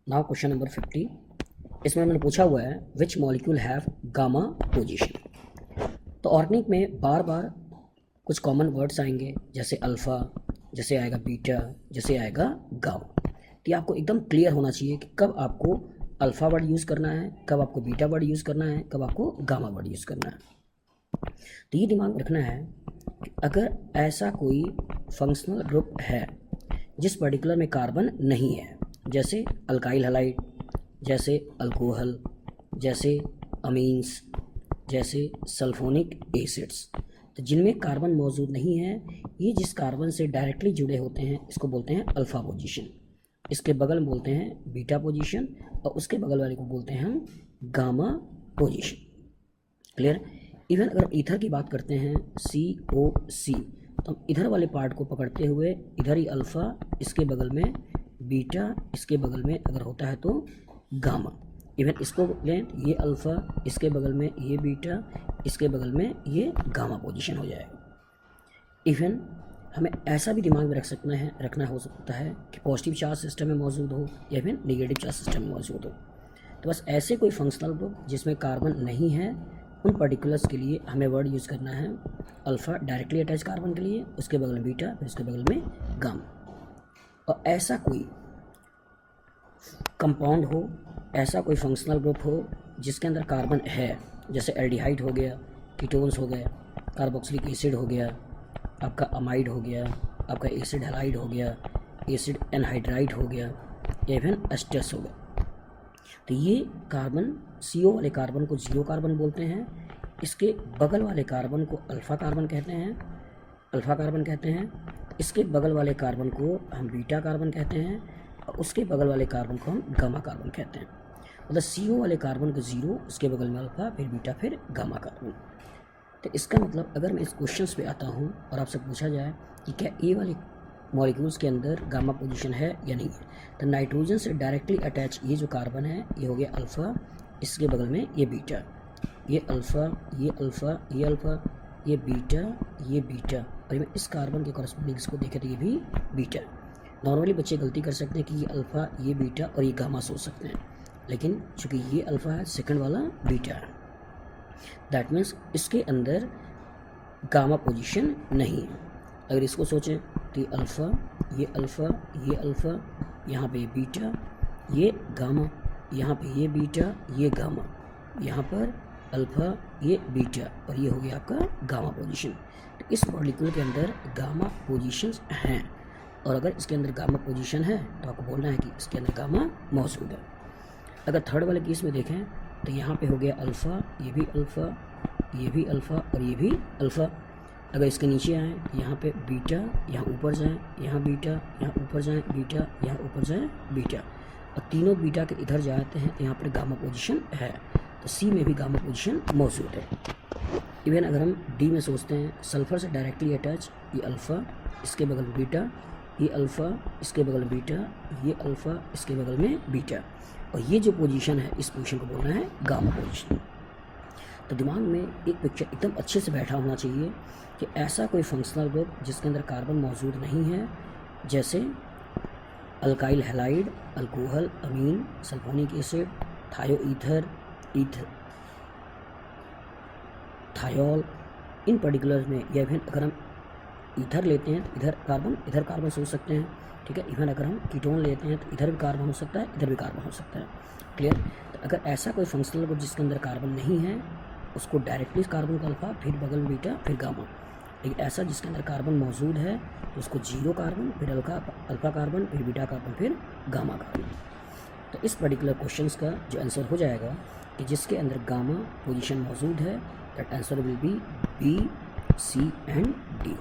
Now question number 50। इसमें मैंने पूछा हुआ है which molecule have gamma position. तो ऑर्गेनिक में बार बार कुछ कॉमन वर्ड्स आएंगे, जैसे अल्फ़ा, जैसे आएगा बीटा, जैसे आएगा गामा। तो ये आपको एकदम क्लियर होना चाहिए कि कब आपको अल्फ़ा वर्ड यूज़ करना है, कब आपको बीटा वर्ड यूज़ करना है, कब आपको गामा वर्ड यूज़ करना है। तो ये दिमाग में रखना है कि अगर ऐसा कोई फंक्शनल ग्रुप है जिस पर्टिकुलर में कार्बन नहीं है, जैसे अल्काइल हैलाइड, जैसे अल्कोहल, जैसे अमीन्स, जैसे सल्फोनिक एसिड्स, तो जिनमें कार्बन मौजूद नहीं है, ये जिस कार्बन से डायरेक्टली जुड़े होते हैं इसको बोलते हैं अल्फ़ा पोजीशन, इसके बगल में बोलते हैं बीटा पोजीशन, और उसके बगल वाले को बोलते हैं हम गामा पोजीशन। क्लियर। इवन अगर ईथर की बात करते हैं COC, तो हम इधर वाले पार्ट को पकड़ते हुए इधर ही अल्फ़ा, इसके बगल में बीटा, इसके बगल में अगर होता है तो गामा। इवन इसको लें, ये अल्फ़ा, इसके बगल में ये बीटा, इसके बगल में ये गामा पोजीशन हो जाएगा। इवन हमें ऐसा भी दिमाग में रखना हो सकता है कि पॉजिटिव चार्ज सिस्टम में मौजूद हो या फिर नेगेटिव चार्ज सिस्टम में मौजूद हो। तो बस ऐसे कोई फंक्शनल ग्रुप जिसमें कार्बन नहीं है, उन पर्टिकुलर्स के लिए हमें वर्ड यूज़ करना है अल्फ़ा डायरेक्टली अटैच कार्बन के लिए, उसके बगल में बीटा, फिर उसके बगल में गामा। और ऐसा कोई कंपाउंड हो, ऐसा कोई फंक्शनल ग्रुप हो जिसके अंदर कार्बन है, जैसे एल्डिहाइड हो गया, कीटोन्स हो गए, कार्बोक्सिलिक एसिड हो गया, आपका अमाइड हो गया, आपका एसिड हैलाइड हो गया, एसिड एनहाइड्राइड हो गया, इवन एस्टर्स हो गया। तो ये कार्बन, CO वाले कार्बन को जीरो कार्बन बोलते हैं, इसके बगल वाले कार्बन को अल्फ़ा कार्बन कहते हैं, इसके बगल वाले कार्बन को हम बीटा कार्बन कहते हैं, और उसके बगल वाले कार्बन को हम गामा कार्बन कहते हैं। मतलब CO वाले कार्बन को जीरो, उसके बगल में अल्फ़ा, फिर बीटा, फिर गामा कार्बन। तो इसका मतलब अगर मैं इस क्वेश्चंस पे आता हूँ और आपसे पूछा जाए कि क्या ए वाले मॉलिक्यूल्स के अंदर गामा पोजीशन है या नहीं है, तो नाइट्रोजन से डायरेक्टली अटैच ये जो कार्बन है ये हो गया अल्फ़ा, इसके बगल में ये बीटा, ये अल्फ़ा, ये अल्फ़ा, ये अल्फ़ा, ये बीटा, ये बीटा, और मैं इस कार्बन के कॉरस्पॉन्डिंग इसको देखें तो ये भी बीटा। नॉर्मली बच्चे गलती कर सकते हैं कि ये अल्फ़ा, ये बीटा और ये गामा सोच सकते हैं, लेकिन चूँकि ये अल्फ़ा है, सेकंड वाला बीटा है, दैट मीन्स इसके अंदर गामा पोजीशन नहीं है। अगर इसको सोचें तो ये अल्फ़ा, ये अल्फ़ा, ये अल्फ़ा, यहाँ पे ये बीटा, ये गामा, यहाँ पे ये बीटा, ये गामा, यहाँ पर अल्फ़ा, ये बीटा, और ये हो गया आपका गामा पोजीशन। तो इस मॉलिक्यूल के अंदर गामा पोजीशंस हैं, और अगर इसके अंदर गामा पोजीशन है तो आपको बोलना है कि इसके अंदर गामा मौजूद है। अगर थर्ड वाले केस में देखें तो यहाँ पे हो गया अल्फ़ा, ये भी अल्फ़ा, ये भी अल्फ़ा, और ये भी अल्फ़ा। अगर इसके नीचे आएँ, यहाँ पे बीटा, यहाँ ऊपर जाएँ, यहाँ बीटा, यहाँ ऊपर जाएँ, बीटा, यहाँ ऊपर जाएँ, बीटा, और तीनों बीटा के इधर जाते हैं तो यहाँ पर गामा पोजीशन है। तो C में भी गामा पोजीशन मौजूद है। इवन अगर हम D में सोचते हैं, सल्फ़र से डायरेक्टली अटैच, ये अल्फ़ा, इसके बगल में बीटा, ये अल्फ़ा, इसके बगल में बीटा, ये अल्फ़ा, इसके बगल में बीटा, और ये जो पोजीशन है इस पोजीशन को बोलना है गामा पोजीशन। तो दिमाग में एक पिक्चर एकदम अच्छे से बैठा होना चाहिए कि ऐसा कोई फंक्शनल ग्रुप जिसके अंदर कार्बन मौजूद नहीं है, जैसे alkyl halide, alcohol, amine, sulphonic acid, thioether, thiol, इन पर्टिकुलर में, या फिर अगर हम ईथर लेते हैं तो इधर कार्बन सोच सकते हैं, ठीक है। इवन अगर हम कीटोन लेते हैं तो इधर भी कार्बन हो सकता है, इधर भी कार्बन हो सकता है। क्लियर। तो अगर ऐसा कोई फंक्शनल ग्रुप जिसके अंदर कार्बन नहीं है, उसको डायरेक्टली कार्बन का अल्फ़ा, फिर बगल में बीटा, फिर गामा। लेकिन ऐसा जिसके अंदर कार्बन मौजूद है तो उसको जीरो कार्बन, फिर अल्फ़ा कार्बन, फिर बीटा कार्बन, फिर गामा कार्बन। तो इस पर्टिकुलर क्वेश्चंस का जो आंसर हो जाएगा कि जिसके अंदर गामा पोजीशन मौजूद है, that answer will be B, C and D।